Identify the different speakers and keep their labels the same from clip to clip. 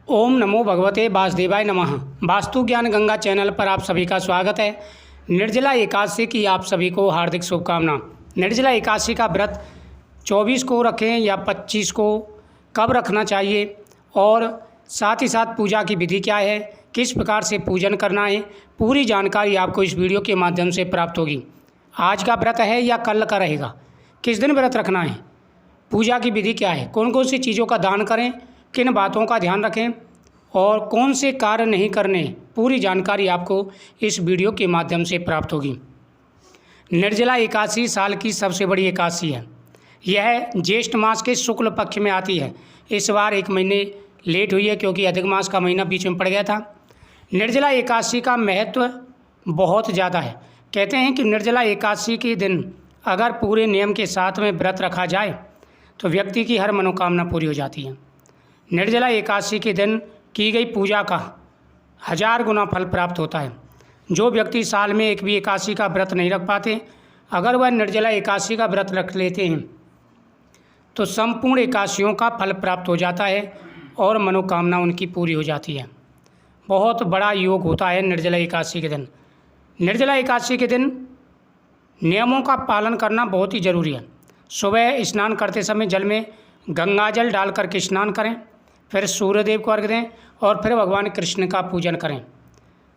Speaker 1: ओम नमो भगवते वासुदेवाय नमः। वास्तु ज्ञान गंगा चैनल पर आप सभी का स्वागत है। निर्जला एकादशी की आप सभी को हार्दिक शुभकामना। निर्जला एकादशी का व्रत 24 को रखें या 25 को, कब रखना चाहिए और साथ ही साथ पूजा की विधि क्या है, किस प्रकार से पूजन करना है, पूरी जानकारी आपको इस वीडियो के माध्यम से प्राप्त होगी। आज का व्रत है या कल का रहेगा, किस दिन व्रत रखना है, पूजा की विधि क्या है, कौन कौन सी चीज़ों का दान करें, किन बातों का ध्यान रखें और कौन से कार्य नहीं करने, पूरी जानकारी आपको इस वीडियो के माध्यम से प्राप्त होगी। निर्जला एकादशी साल की सबसे बड़ी एकादशी है। यह ज्येष्ठ मास के शुक्ल पक्ष में आती है। इस बार एक महीने लेट हुई है क्योंकि अधिक मास का महीना बीच में पड़ गया था। निर्जला एकादशी का महत्व बहुत ज़्यादा है। कहते हैं कि निर्जला एकादशी के दिन अगर पूरे नियम के साथ में व्रत रखा जाए तो व्यक्ति की हर मनोकामना पूरी हो जाती है। निर्जला एकादशी के दिन की गई पूजा का 1000 गुना फल प्राप्त होता है। जो व्यक्ति साल में एक भी एकादशी का व्रत नहीं रख पाते, अगर वह निर्जला एकादशी का व्रत रख लेते हैं तो संपूर्ण एकादशियों का फल प्राप्त हो जाता है और मनोकामना उनकी पूरी हो जाती है। बहुत बड़ा योग होता है निर्जला एकादशी के दिन। निर्जला एकादशी के दिन नियमों का पालन करना बहुत ही ज़रूरी है। सुबह स्नान करते समय जल में गंगा जल डाल करके स्नान करें, फिर सूर्यदेव को अर्घ्य दें और फिर भगवान कृष्ण का पूजन करें।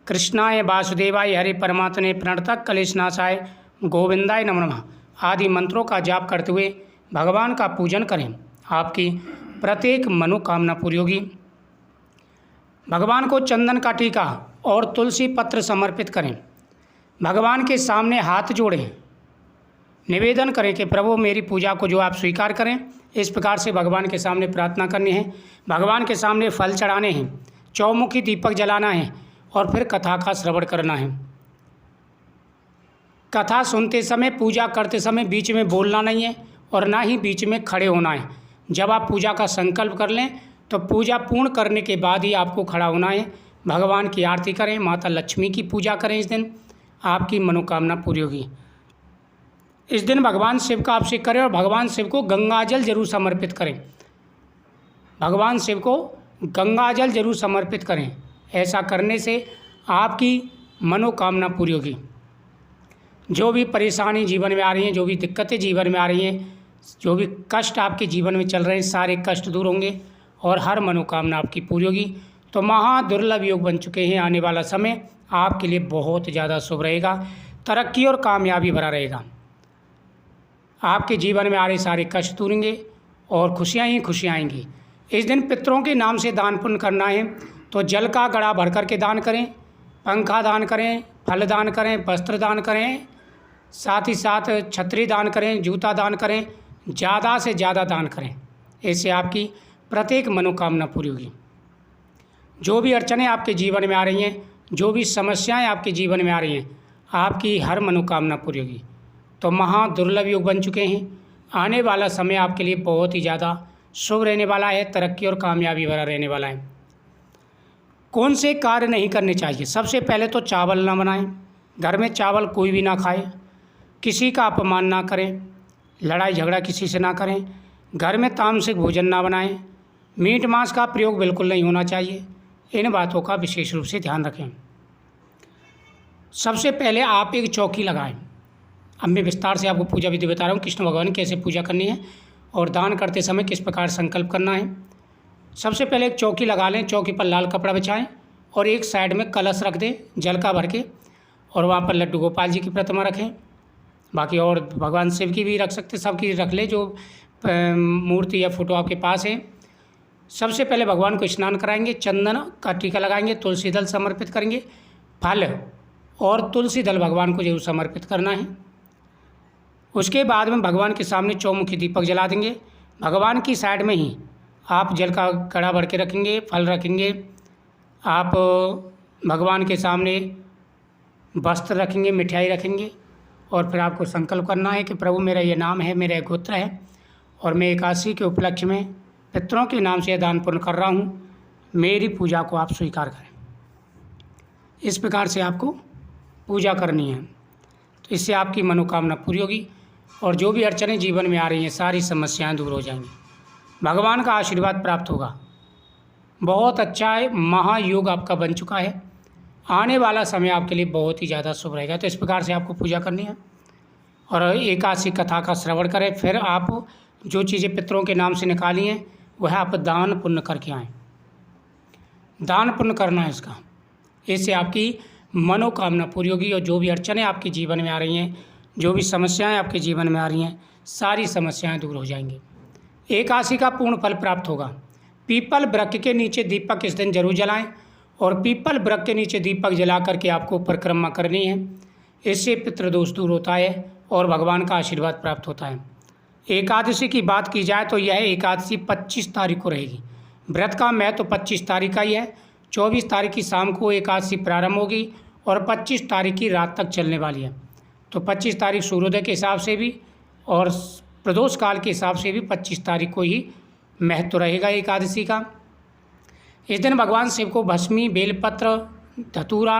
Speaker 1: कृष्णाय वासुदेवाय हरे परमात्मने प्रणतः कलेशनाशाय गोविंदाय नमो नमः आदि मंत्रों का जाप करते हुए भगवान का पूजन करें। आपकी प्रत्येक मनोकामना पूरी होगी। भगवान को चंदन का टीका और तुलसी पत्र समर्पित करें। भगवान के सामने हाथ जोड़ें, निवेदन करें कि प्रभु मेरी पूजा को जो आप स्वीकार करें। इस प्रकार से भगवान के सामने प्रार्थना करनी है। भगवान के सामने फल चढ़ाने हैं, चौमुखी दीपक जलाना है और फिर कथा का श्रवण करना है। कथा सुनते समय, पूजा करते समय बीच में बोलना नहीं है और ना ही बीच में खड़े होना है। जब आप पूजा का संकल्प कर लें तो पूजा पूर्ण करने के बाद ही आपको खड़ा होना है। भगवान की आरती करें, माता लक्ष्मी की पूजा करें। इस दिन आपकी मनोकामना पूरी होगी। इस दिन भगवान शिव का अभिषेक करें और भगवान शिव को गंगा जल जरूर समर्पित करें। भगवान शिव को गंगा जल जरूर समर्पित करें। ऐसा करने से आपकी मनोकामना पूरी होगी। जो भी परेशानी जीवन में आ रही हैं, जो भी दिक्कतें जीवन में आ रही हैं, जो भी कष्ट आपके जीवन में चल रहे हैं, सारे कष्ट दूर होंगे और हर मनोकामना आपकी पूरी होगी। तो महादुर्लभ योग बन चुके हैं। आने वाला समय आपके लिए बहुत ज़्यादा शुभ रहेगा, तरक्की और कामयाबी भरा रहेगा। आपके जीवन में आ रहे सारे कष्ट दूर होंगे और खुशियाँ ही खुशियाँ आएंगी। इस दिन पितरों के नाम से दान पुण्य करना है तो जल का घड़ा भर कर के दान करें, पंखा दान करें, फल दान करें, वस्त्र दान करें, साथ ही साथ छतरी दान करें, जूता दान करें, ज़्यादा से ज़्यादा दान करें। इससे आपकी प्रत्येक मनोकामना पूरी होगी। जो भी अड़चनें आपके जीवन में आ रही हैं, जो भी समस्याएं आपके जीवन में आ रही हैं, आपकी हर मनोकामना पूरी होगी। तो महादुर्लभ योग बन चुके हैं। आने वाला समय आपके लिए बहुत ही ज़्यादा शुभ रहने वाला है, तरक्की और कामयाबी भरा रहने वाला है। कौन से कार्य नहीं करने चाहिए? सबसे पहले तो चावल ना बनाएं, घर में चावल कोई भी ना खाए, किसी का अपमान ना करें, लड़ाई झगड़ा किसी से ना करें, घर में तामसिक भोजन ना बनाएं, मीट मांस का प्रयोग बिल्कुल नहीं होना चाहिए। इन बातों का विशेष रूप से ध्यान रखें। सबसे पहले आप एक चौकी लगाएं। अब मैं विस्तार से आपको पूजा विधि बता रहा हूँ, कृष्ण भगवान की कैसे पूजा करनी है और दान करते समय किस प्रकार संकल्प करना है। सबसे पहले एक चौकी लगा लें, चौकी पर लाल कपड़ा बिछाएं और एक साइड में कलश रख दें जल का भर के, और वहाँ पर लड्डू गोपाल जी की प्रतिमा रखें। बाकी और भगवान शिव की भी रख सकते, सबकी रख ले जो मूर्ति या फोटो आपके पास है। सबसे पहले भगवान को स्नान कराएंगे, चंदन का टीका लगाएंगे, तुलसी दल समर्पित करेंगे। फल और तुलसी दल भगवान को जरूर समर्पित करना है। उसके बाद में भगवान के सामने चौमुखी दीपक जला देंगे। भगवान की साइड में ही आप जल का घड़ा भर के रखेंगे, फल रखेंगे। आप भगवान के सामने वस्त्र रखेंगे, मिठाई रखेंगे और फिर आपको संकल्प करना है कि प्रभु मेरा ये नाम है, मेरा गोत्र है और मैं एकादशी के उपलक्ष्य में पितरों के नाम से दान पुण्य कर रहा हूँ, मेरी पूजा को आप स्वीकार करें। इस प्रकार से आपको पूजा करनी है। तो इससे आपकी मनोकामना पूरी होगी और जो भी अड़चनें जीवन में आ रही हैं, सारी समस्याएं दूर हो जाएंगी। भगवान का आशीर्वाद प्राप्त होगा। बहुत अच्छा है, महायोग आपका बन चुका है। आने वाला समय आपके लिए बहुत ही ज़्यादा शुभ रहेगा। तो इस प्रकार से आपको पूजा करनी है और एकादशी कथा का श्रवण करें। फिर आप जो चीज़ें पितरों के नाम से निकाली हैं वह आप दान पुण्य करके आएँ। दान पुण्य करना है इसका, इससे आपकी मनोकामना पूरी होगी और जो भी अड़चनें आपके जीवन में आ रही हैं, जो भी समस्याएं आपके जीवन में आ रही हैं, सारी समस्याएं दूर हो जाएंगी। एकादशी का पूर्ण फल प्राप्त होगा। पीपल वृक्ष के नीचे दीपक इस दिन जरूर जलाएं और पीपल वृक्ष के नीचे दीपक जला करके आपको परिक्रमा करनी है। इससे पितृदोष दूर होता है और भगवान का आशीर्वाद प्राप्त होता है। एकादशी की बात की जाए तो यह एकादशी 25 तारीख को रहेगी। व्रत का महत्व 25 तारीख का ही है। 24 तारीख की शाम को एकादशी प्रारंभ होगी और 25 तारीख की रात तक चलने वाली है। तो 25 तारीख सूर्योदय के हिसाब से भी और प्रदोष काल के हिसाब से भी 25 तारीख को ही महत्व रहेगा एकादशी का। इस दिन भगवान शिव को भस्मी, बेलपत्र, धतूरा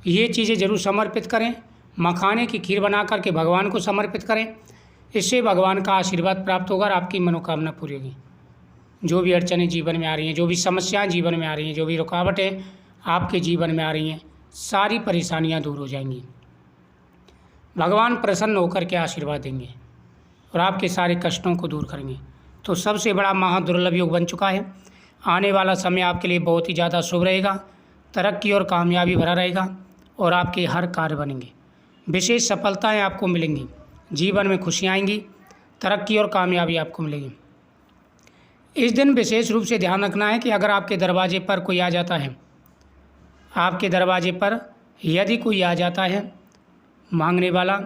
Speaker 1: ये चीज़ें जरूर समर्पित करें। मखाने की खीर बना करके भगवान को समर्पित करें। इससे भगवान का आशीर्वाद प्राप्त होगा और आपकी मनोकामना पूरी होगी। जो भी अड़चनें जीवन में आ रही हैं, जो भी समस्याएं जीवन में आ रही हैं, जो भी रुकावटें आपके जीवन में आ रही हैं, सारी परेशानियां दूर हो जाएंगी। भगवान प्रसन्न होकर के आशीर्वाद देंगे और आपके सारे कष्टों को दूर करेंगे। तो सबसे बड़ा महादुर्लभ योग बन चुका है। आने वाला समय आपके लिए बहुत ही ज़्यादा शुभ रहेगा। तरक्की और कामयाबी भरा रहेगा और आपके हर कार्य बनेंगे। विशेष सफलताएँ आपको मिलेंगी। जीवन में खुशियाँ आएंगी, तरक्की और कामयाबी आपको मिलेगी। इस दिन विशेष रूप से ध्यान रखना है कि अगर आपके दरवाजे पर कोई आ जाता है, आपके दरवाजे पर यदि कोई आ जाता है मांगने वाला,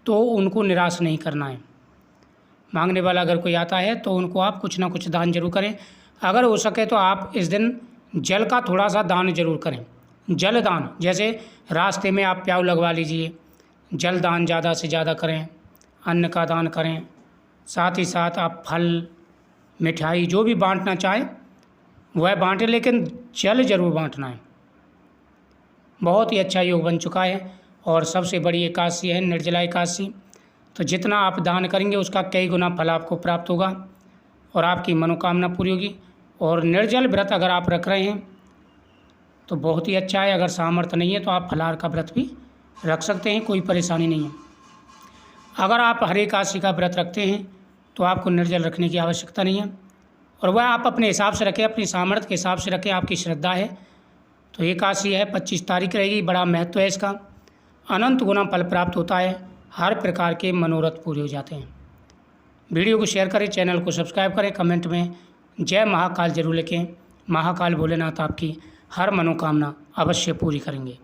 Speaker 1: तो उनको निराश नहीं करना है। मांगने वाला अगर कोई आता है तो उनको आप कुछ ना कुछ दान जरूर करें। अगर हो सके तो आप इस दिन जल का थोड़ा सा दान जरूर करें। जल दान, जैसे रास्ते में आप प्याऊ लगवा लीजिए, जल दान ज़्यादा से ज़्यादा करें। अन्न का दान करें, साथ ही साथ आप फल, मिठाई जो भी बांटना चाहें वह बांटें, लेकिन जल जरूर बांटना है। बहुत ही अच्छा योग बन चुका है और सबसे बड़ी एकादशी है निर्जला एकादशी। तो जितना आप दान करेंगे उसका कई गुना फल आपको प्राप्त होगा और आपकी मनोकामना पूरी होगी। और निर्जल व्रत अगर आप रख रहे हैं तो बहुत ही अच्छा है। अगर सामर्थ्य नहीं है तो आप फलाहार का व्रत भी रख सकते हैं, कोई परेशानी नहीं है। अगर आप हर एकादशी का व्रत रखते हैं तो आपको निर्जल रखने की आवश्यकता नहीं है और वह आप अपने हिसाब से रखें, अपनी सामर्थ्य के हिसाब से रखें, आपकी श्रद्धा है। तो एकादशी है 25 तारीख रहेगी। बड़ा महत्व है इसका। अनंत गुना फल प्राप्त होता है, हर प्रकार के मनोरथ पूरे हो जाते हैं। वीडियो को शेयर करें, चैनल को सब्सक्राइब करें, कमेंट में जय महाकाल जरूर लिखें। महाकाल भोलेनाथ आपकी हर मनोकामना अवश्य पूरी करेंगे।